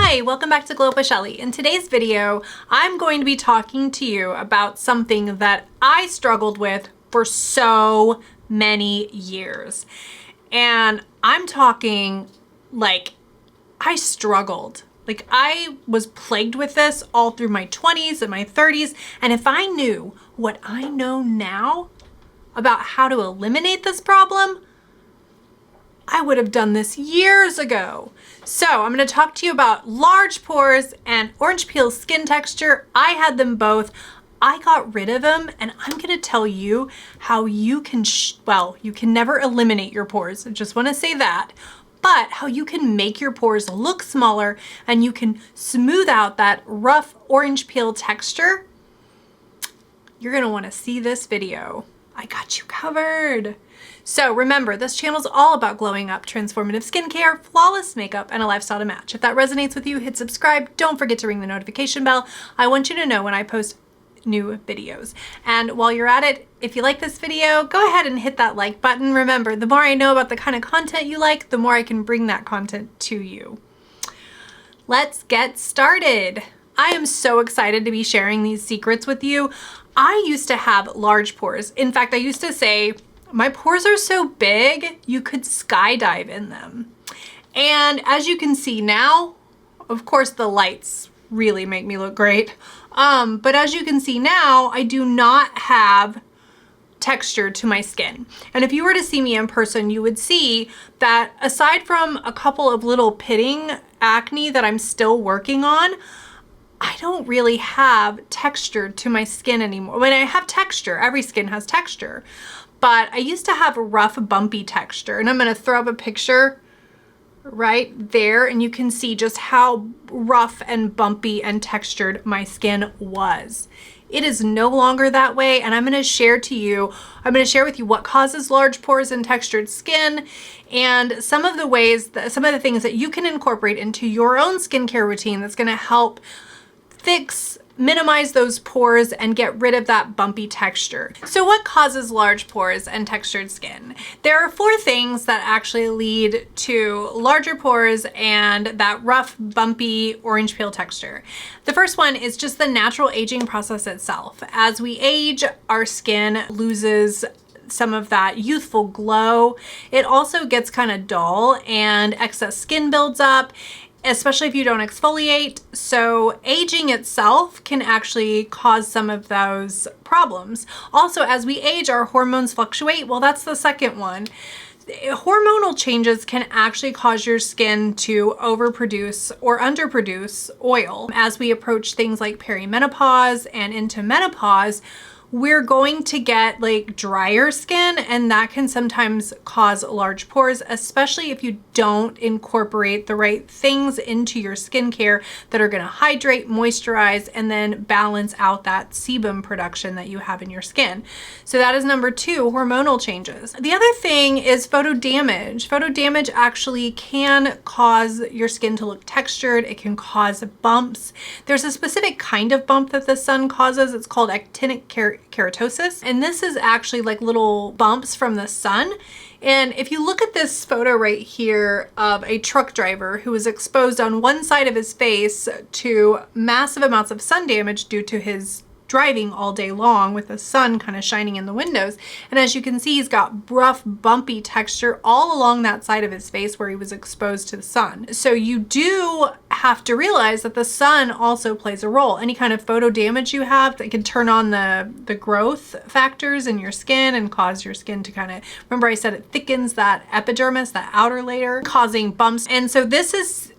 Hi, welcome back to Glow Up with Shelly. In today's video, I'm going to be talking to you about something that I struggled with for so many years. And I'm talking like I struggled. Like I was plagued with this all through my 20s and my 30s. And if I knew what I know now about how to eliminate this problem, I would have done this years ago. So I'm going to talk to you about large pores and orange peel skin texture. I had them both. I got rid of them, and I'm going to tell you how you can, you can never eliminate your pores. I just want to say that, but how you can make your pores look smaller and you can smooth out that rough orange peel texture. You're going to want to see this video. I got you covered. So remember, this channel is all about glowing up, transformative skincare, flawless makeup, and a lifestyle to match. If that resonates with you, hit subscribe. Don't forget to ring the notification bell. I want you to know when I post new videos. And while you're at it, if you like this video, go ahead and hit that like button. Remember, the more I know about the kind of content you like, the more I can bring that content to you. Let's get started. I am so excited to be sharing these secrets with you. I used to have large pores. In fact, I used to say, my pores are so big, you could skydive in them. And as you can see now, of course the lights really make me look great. But as you can see now, I do not have texture to my skin. And if you were to see me in person, you would see that aside from a couple of little pitting acne that I'm still working on, I don't really have texture to my skin anymore. When I have texture, every skin has texture. But I used to have a rough, bumpy texture, and I'm going to throw up a picture right there, and you can see just how rough and bumpy and textured my skin was. It is no longer that way, and I'm going to share with you what causes large pores and textured skin, and some of the things that you can incorporate into your own skincare routine that's going to help minimize those pores and get rid of that bumpy texture. So what causes large pores and textured skin? There are 4 things that actually lead to larger pores and that rough, bumpy orange peel texture. The first one is just the natural aging process itself. As we age, our skin loses some of that youthful glow. It also gets kind of dull and excess skin builds up, especially if you don't exfoliate. So aging itself can actually cause some of those problems. Also, as we age, our hormones fluctuate. Well, that's the second one. Hormonal changes can actually cause your skin to overproduce or underproduce oil. As we approach things like perimenopause and into menopause, we're going to get like drier skin, and that can sometimes cause large pores, especially if you don't incorporate the right things into your skincare that are going to hydrate, moisturize, and then balance out that sebum production that you have in your skin. So that is number 2, hormonal changes. The other thing is photo damage. Photo damage actually can cause your skin to look textured. It can cause bumps. There's a specific kind of bump that the sun causes. It's called actinic keratosis, and this is actually like little bumps from the sun. And if you look at this photo right here of a truck driver who was exposed on one side of his face to massive amounts of sun damage due to his driving all day long with the sun kind of shining in the windows. And as you can see, he's got rough, bumpy texture all along that side of his face where he was exposed to the sun. So you do have to realize that the sun also plays a role. Any kind of photo damage you have that can turn on the growth factors in your skin and cause your skin to kind of, remember I said it thickens that epidermis, that outer layer, causing bumps. And so this is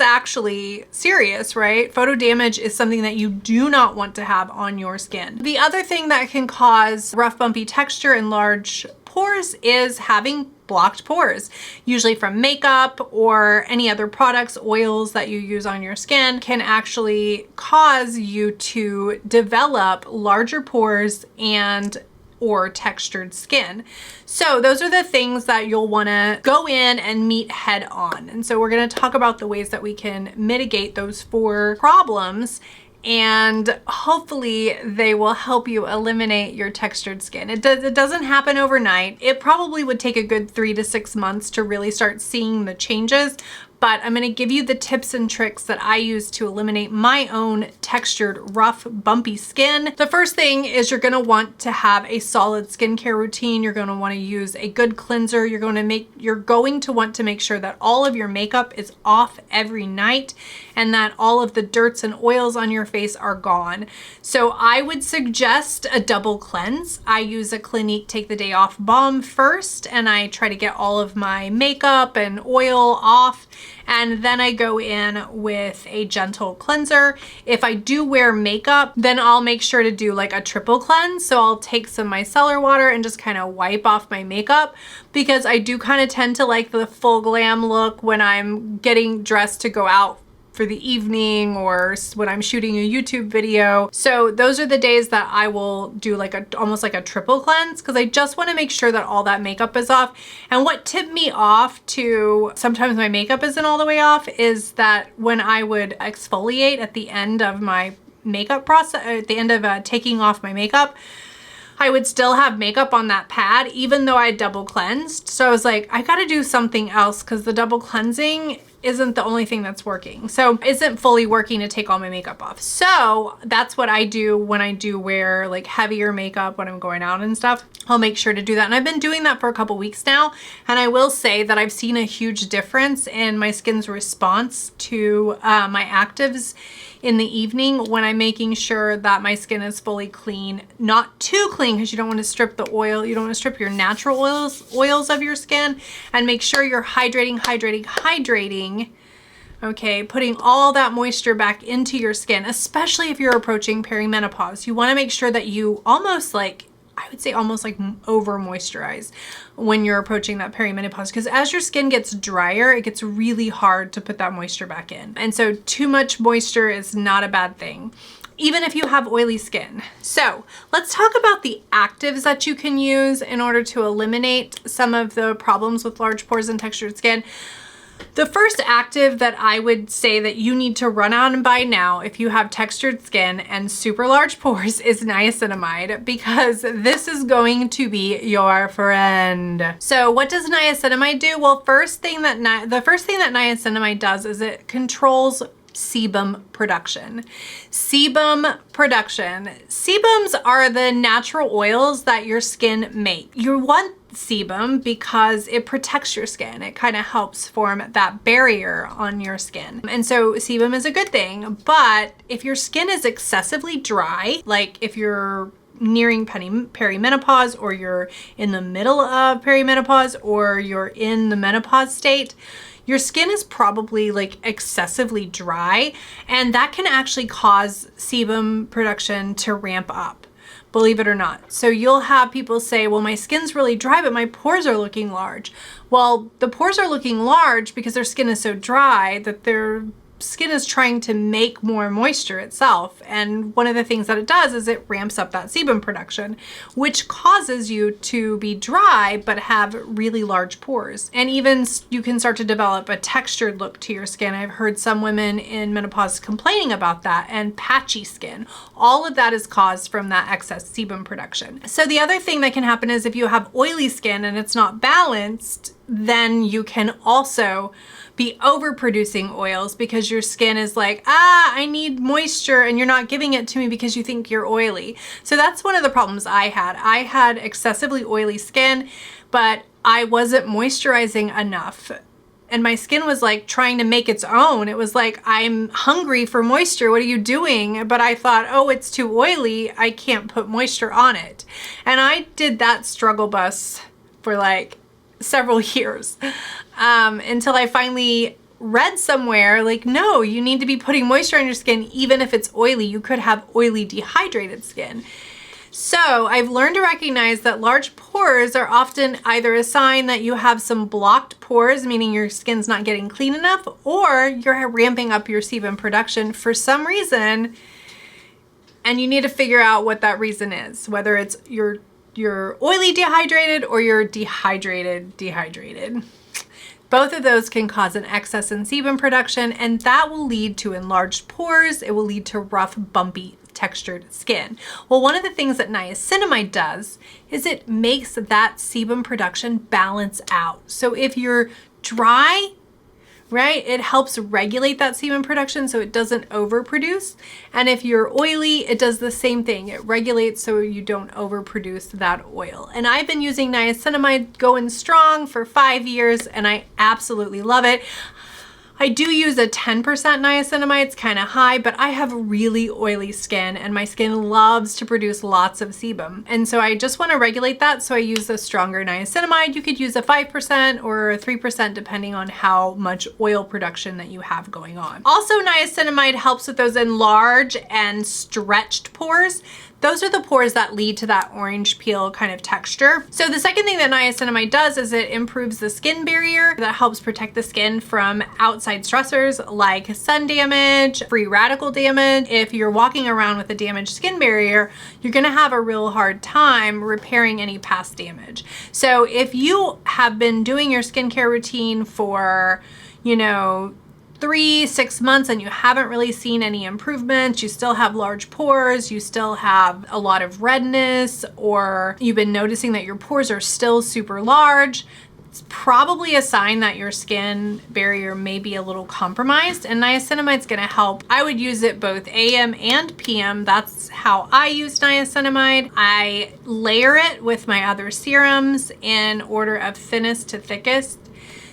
actually serious, right? Photo damage is something that you do not want to have on your skin. The other thing that can cause rough, bumpy texture and large pores is having blocked pores, usually from makeup or any other products, oils that you use on your skin can actually cause you to develop larger pores or textured skin. So those are the things that you'll want to go in and meet head on. And so we're going to talk about the ways that we can mitigate those 4 problems, and hopefully they will help you eliminate your textured skin. It doesn't happen overnight. It probably would take a good 3 to 6 months to really start seeing the changes, but I'm gonna give you the tips and tricks that I use to eliminate my own textured, rough, bumpy skin. The first thing is you're gonna want to have a solid skincare routine. You're gonna wanna use a good cleanser. You're going to want to make sure that all of your makeup is off every night and that all of the dirts and oils on your face are gone. So I would suggest a double cleanse. I use a Clinique Take the Day Off Balm first, and I try to get all of my makeup and oil off, and then I go in with a gentle cleanser. If I do wear makeup, then I'll make sure to do like a triple cleanse. So I'll take some micellar water and just kind of wipe off my makeup, because I do kind of tend to like the full glam look when I'm getting dressed to go out for the evening or when I'm shooting a YouTube video. So those are the days that I will do like almost like a triple cleanse, because I just want to make sure that all that makeup is off. And what tipped me off to sometimes my makeup isn't all the way off is that when I would exfoliate at the end of my makeup process, at the end of taking off my makeup, I would still have makeup on that pad even though I double cleansed. So I was like, I gotta do something else, because the double cleansing isn't the only thing that's working. So isn't fully working to take all my makeup off. So that's what I do when I do wear like heavier makeup when I'm going out and stuff. I'll make sure to do that. And I've been doing that for a couple weeks now. And I will say that I've seen a huge difference in my skin's response to my actives in the evening when I'm making sure that my skin is fully clean. Not too clean, because you don't want to strip the oil. You don't want to strip your natural oils of your skin, and make sure you're hydrating. Okay, putting all that moisture back into your skin, especially if you're approaching perimenopause. You want to make sure that you almost like, I would say almost like over moisturize when you're approaching that perimenopause, because as your skin gets drier, it gets really hard to put that moisture back in. And so too much moisture is not a bad thing, even if you have oily skin. So let's talk about the actives that you can use in order to eliminate some of the problems with large pores and textured skin. The first active that I would say that you need to run out and buy now if you have textured skin and super large pores is niacinamide, because this is going to be your friend. So what does niacinamide do? Well, the first thing that niacinamide does is it controls sebum production. Sebum production. Sebums are the natural oils that your skin makes. You want sebum because it protects your skin. It kind of helps form that barrier on your skin. And so sebum is a good thing, but if your skin is excessively dry, like if you're nearing perimenopause, or you're in the middle of perimenopause, or you're in the menopause state, your skin is probably like excessively dry, and that can actually cause sebum production to ramp up, believe it or not. So you'll have people say, well, my skin's really dry, but my pores are looking large. Well, the pores are looking large because their skin is so dry that their skin is trying to make more moisture itself. And one of the things that it does is it ramps up that sebum production, which causes you to be dry but have really large pores. And even you can start to develop a textured look to your skin. I've heard some women in menopause complaining about that, and patchy skin. All of that is caused from that excess sebum production. So the other thing that can happen is if you have oily skin and it's not balanced, then you can also be overproducing oils because your skin is like, I need moisture, and you're not giving it to me because you think you're oily. So that's one of the problems I had. I had excessively oily skin, but I wasn't moisturizing enough. And my skin was like trying to make its own. It was like, I'm hungry for moisture. What are you doing? But I thought, oh, it's too oily. I can't put moisture on it. And I did that struggle bus for like several years until I finally read somewhere like, no, you need to be putting moisture on your skin even if it's oily. You could have oily, dehydrated skin. So I've learned to recognize that large pores are often either a sign that you have some blocked pores, meaning your skin's not getting clean enough, or you're ramping up your sebum production for some reason, and you need to figure out what that reason is, whether it's you're oily dehydrated or you're dehydrated. Both of those can cause an excess in sebum production, and that will lead to enlarged pores. It will lead to rough, bumpy, textured skin. Well, one of the things that niacinamide does is it makes that sebum production balance out. So if you're dry right? It helps regulate that sebum production so it doesn't overproduce. And if you're oily, it does the same thing. It regulates so you don't overproduce that oil. And I've been using niacinamide going strong for 5 years and I absolutely love it. I do use a 10% niacinamide, it's kind of high, but I have really oily skin and my skin loves to produce lots of sebum. And so I just want to regulate that, so I use a stronger niacinamide. You could use a 5% or a 3% depending on how much oil production that you have going on. Also, niacinamide helps with those enlarged and stretched pores. Those are the pores that lead to that orange peel kind of texture. So the second thing that niacinamide does is it improves the skin barrier. That helps protect the skin from outside stressors like sun damage, free radical damage. If you're walking around with a damaged skin barrier, you're gonna have a real hard time repairing any past damage. So if you have been doing your skincare routine for, 3-6 months and you haven't really seen any improvements, you still have large pores, you still have a lot of redness, or you've been noticing that your pores are still super large, it's probably a sign that your skin barrier may be a little compromised, and niacinamide's gonna help. I would use it both AM and PM. That's how I use niacinamide. I layer it with my other serums in order of thinnest to thickest.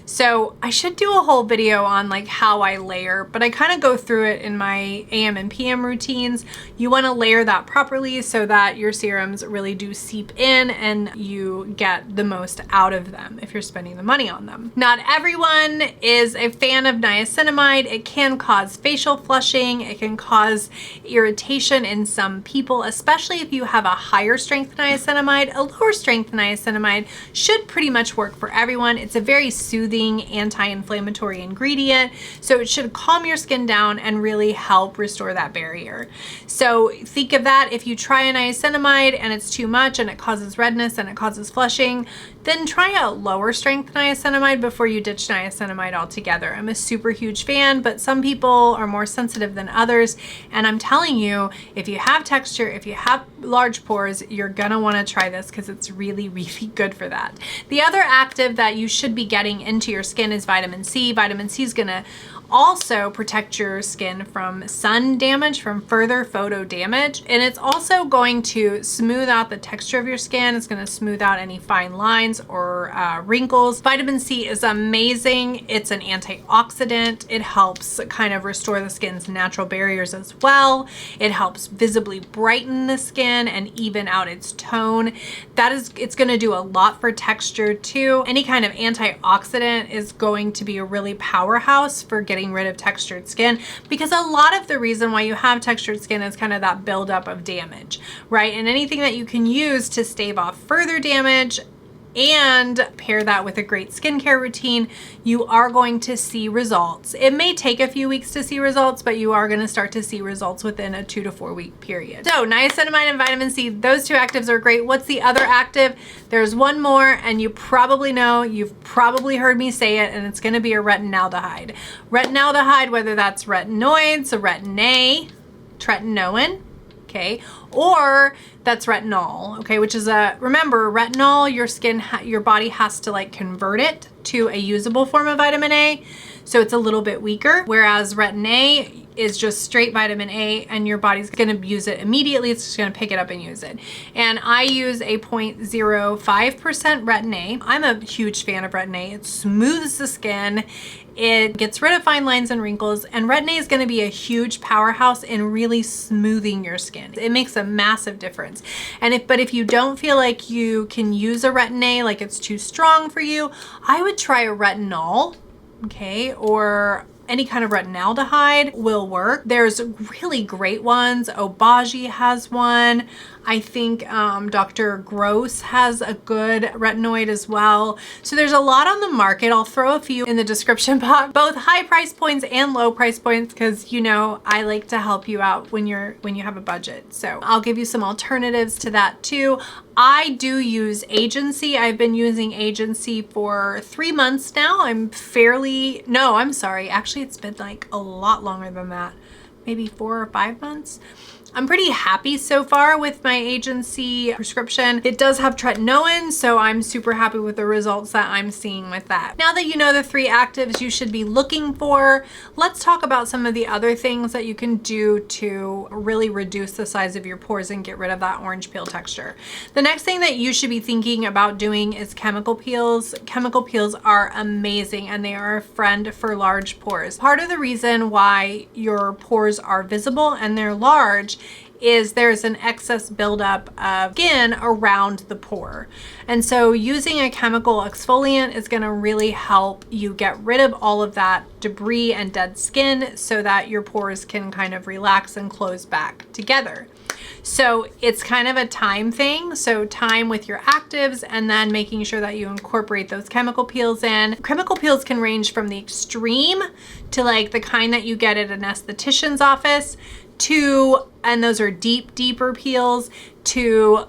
So I should do a whole video on like how I layer, but I kind of go through it in my AM and PM routines. You want to layer that properly so that your serums really do seep in and you get the most out of them if you're spending the money on them. Not everyone is a fan of niacinamide. It can cause facial flushing. It can cause irritation in some people, especially if you have a higher strength niacinamide. A lower strength niacinamide should pretty much work for everyone. It's a very soothing anti-inflammatory ingredient, so it should calm your skin down and really help restore that barrier. So think of that. If you try a niacinamide and it's too much and it causes redness and it causes flushing, then try a lower strength niacinamide before you ditch niacinamide altogether. I'm a super huge fan, but some people are more sensitive than others. And I'm telling you, if you have texture, if you have large pores, you're gonna wanna try this because it's really, really good for that. The other active that you should be getting into your skin is vitamin C. Vitamin C is gonna also protect your skin from sun damage, from further photo damage. And it's also going to smooth out the texture of your skin. It's going to smooth out any fine lines or wrinkles. Vitamin C is amazing. It's an antioxidant. It helps kind of restore the skin's natural barriers as well. It helps visibly brighten the skin and even out its tone. It's going to do a lot for texture too. Any kind of antioxidant is going to be a really powerhouse for getting rid of textured skin, because a lot of the reason why you have textured skin is kind of that buildup of damage, right? And anything that you can use to stave off further damage and pair that with a great skincare routine, you are going to see results. It may take a few weeks to see results, but you are going to start to see results within a 2 to 4 week period. So niacinamide and vitamin C, those two actives are great. What's the other active? There's one more, and you probably know, you've probably heard me say it, and it's going to be a retinaldehyde. Retinaldehyde, whether that's retinoids, a retin-A, tretinoin, okay, or that's retinol, okay, which is remember, retinol, your body has to like convert it to a usable form of vitamin A, so it's a little bit weaker, whereas retin-A is just straight vitamin A and your body's gonna use it immediately. It's just gonna pick it up and use it. And I use a 0.05% retin-A. I'm a huge fan of retin-A. It smooths the skin. It gets rid of fine lines and wrinkles, and retin-A is going to be a huge powerhouse in really smoothing your skin. It makes a massive difference. But if you don't feel like you can use a retin-A, like it's too strong for you, I would try a retinol, okay, or any kind of retinaldehyde will work. There's really great ones. Obagi has one. I think Dr. Gross has a good retinoid as well. So there's a lot on the market. I'll throw a few in the description box, both high price points and low price points, because I like to help you out when you have a budget. So I'll give you some alternatives to that too. I do use Agency. I've been using Agency for 3 months now. I'm sorry. Actually, it's been like a lot longer than that. Maybe 4 or 5 months. I'm pretty happy so far with my agency prescription. It does have tretinoin, so I'm super happy with the results that I'm seeing with that. Now that you know the 3 actives you should be looking for, let's talk about some of the other things that you can do to really reduce the size of your pores and get rid of that orange peel texture. The next thing that you should be thinking about doing is chemical peels. Chemical peels are amazing and they are a friend for large pores. Part of the reason why your pores are visible and they're large is there's an excess buildup of skin around the pore. And so using a chemical exfoliant is going to really help you get rid of all of that debris and dead skin so that your pores can kind of relax and close back together. So it's kind of a time thing. So time with your actives and then making sure that you incorporate those chemical peels in. Chemical peels can range from the extreme to like the kind that you get at an esthetician's office to, and those are deeper peels, to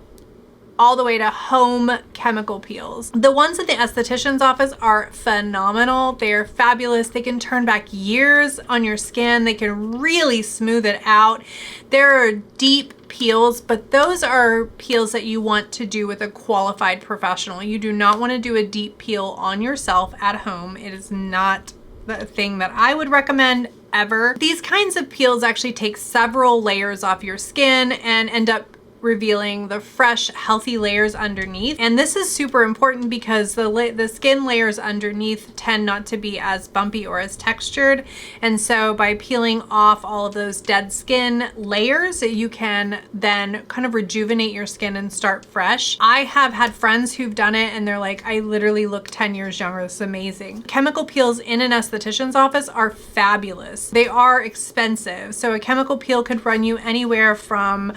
all the way to home chemical peels. The ones at the esthetician's office are phenomenal. They're fabulous. They can turn back years on your skin. They can really smooth it out. There are deep peels, but those are peels that you want to do with a qualified professional. You do not want to do a deep peel on yourself at home. It is not the thing that I would recommend ever. These kinds of peels actually take several layers off your skin and end up revealing the fresh, healthy layers underneath. And this is super important because the skin layers underneath tend not to be as bumpy or as textured. And so by peeling off all of those dead skin layers, you can then kind of rejuvenate your skin and start fresh. I have had friends who've done it and they're like, I literally look 10 years younger. This is amazing. Chemical peels in an esthetician's office are fabulous. They are expensive. So a chemical peel could run you anywhere from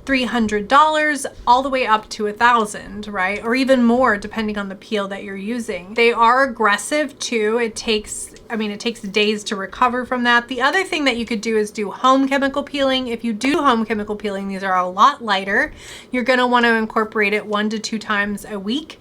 $300 all the way up to $1,000, right? Or even more depending on the peel that you're using. They are aggressive too. It takes days to recover from that. The other thing that you could do is do home chemical peeling. If you do home chemical peeling, these are a lot lighter. You're gonna wanna incorporate it 1 to 2 times a week.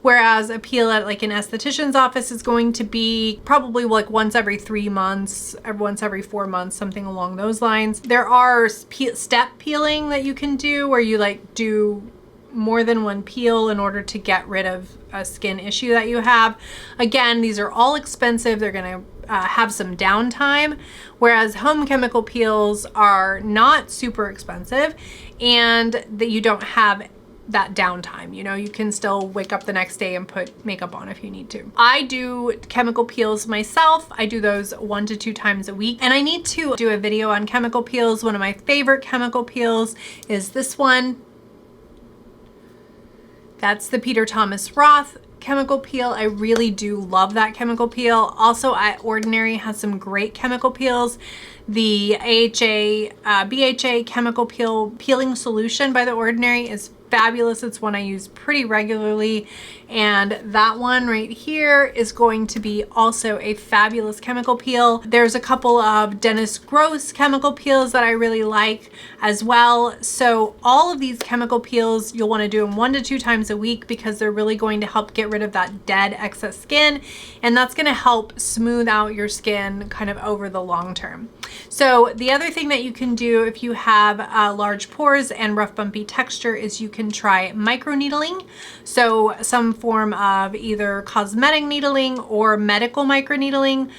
Whereas a peel at like an esthetician's office is going to be probably like once every 3 months, once every 4 months, something along those lines. There are step peeling that you can do where you like do more than one peel in order to get rid of a skin issue that you have. Again, these are all expensive. They're gonna have some downtime, whereas home chemical peels are not super expensive and that you don't have that downtime. You know, you can still wake up the next day and put makeup on if you need to. I do chemical peels myself. I do those 1 to 2 times a week, and I need to do a video on chemical peels. One of my favorite chemical peels is this one. That's the Peter Thomas Roth chemical peel. I really do love that chemical peel. Also, Ordinary has some great chemical peels. The BHA chemical peeling solution by The Ordinary is fabulous. It's one I use pretty regularly. And that one right here is going to be also a fabulous chemical peel. There's a couple of Dennis Gross chemical peels that I really like as well. So all of these chemical peels, you'll want to do them 1 to 2 times a week because they're really going to help get rid of that dead excess skin. And that's going to help smooth out your skin kind of over the long term. So the other thing that you can do if you have large pores and rough bumpy texture is you can try microneedling. So some form of either cosmetic needling or medical microneedling.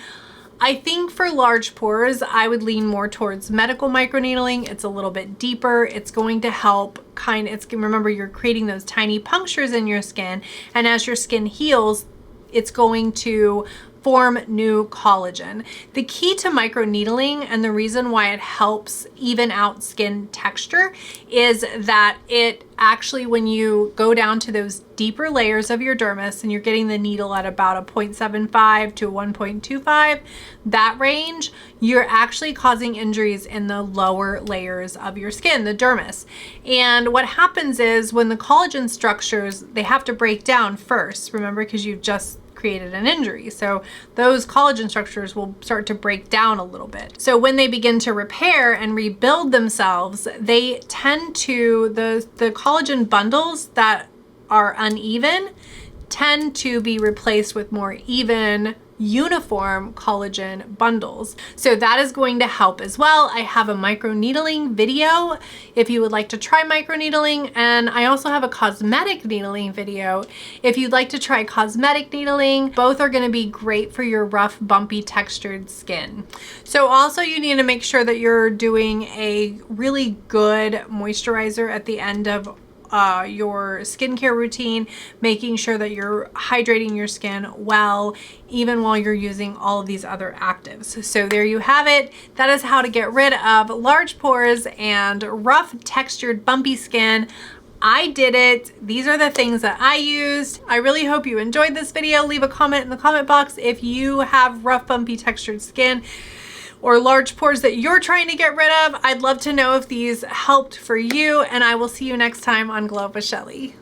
I think for large pores, I would lean more towards medical microneedling. It's a little bit deeper. It's going to help remember you're creating those tiny punctures in your skin, and as your skin heals, it's going to form new collagen. The key to microneedling and the reason why it helps even out skin texture is that it actually, when you go down to those deeper layers of your dermis and you're getting the needle at about a 0.75 to 1.25, that range, you're actually causing injuries in the lower layers of your skin, the dermis. And what happens is when the collagen structures, they have to break down first, remember, because you've just created an injury. So those collagen structures will start to break down a little bit. So when they begin to repair and rebuild themselves, they tend to, the collagen bundles that are uneven tend to be replaced with more even, uniform collagen bundles. So that is going to help as well. I have a microneedling video if you would like to try microneedling, and I also have a cosmetic needling video if you'd like to try cosmetic needling. Both are going to be great for your rough, bumpy, textured skin. So also you need to make sure that you're doing a really good moisturizer at the end of your skincare routine, making sure that you're hydrating your skin well, even while you're using all of these other actives. So there you have it. That is how to get rid of large pores and rough, textured, bumpy skin. I did it. These are the things that I used. I really hope you enjoyed this video. Leave a comment in the comment box if you have rough, bumpy, textured skin or large pores that you're trying to get rid of. I'd love to know if these helped for you, and I will see you next time on Glow Up with Shelly.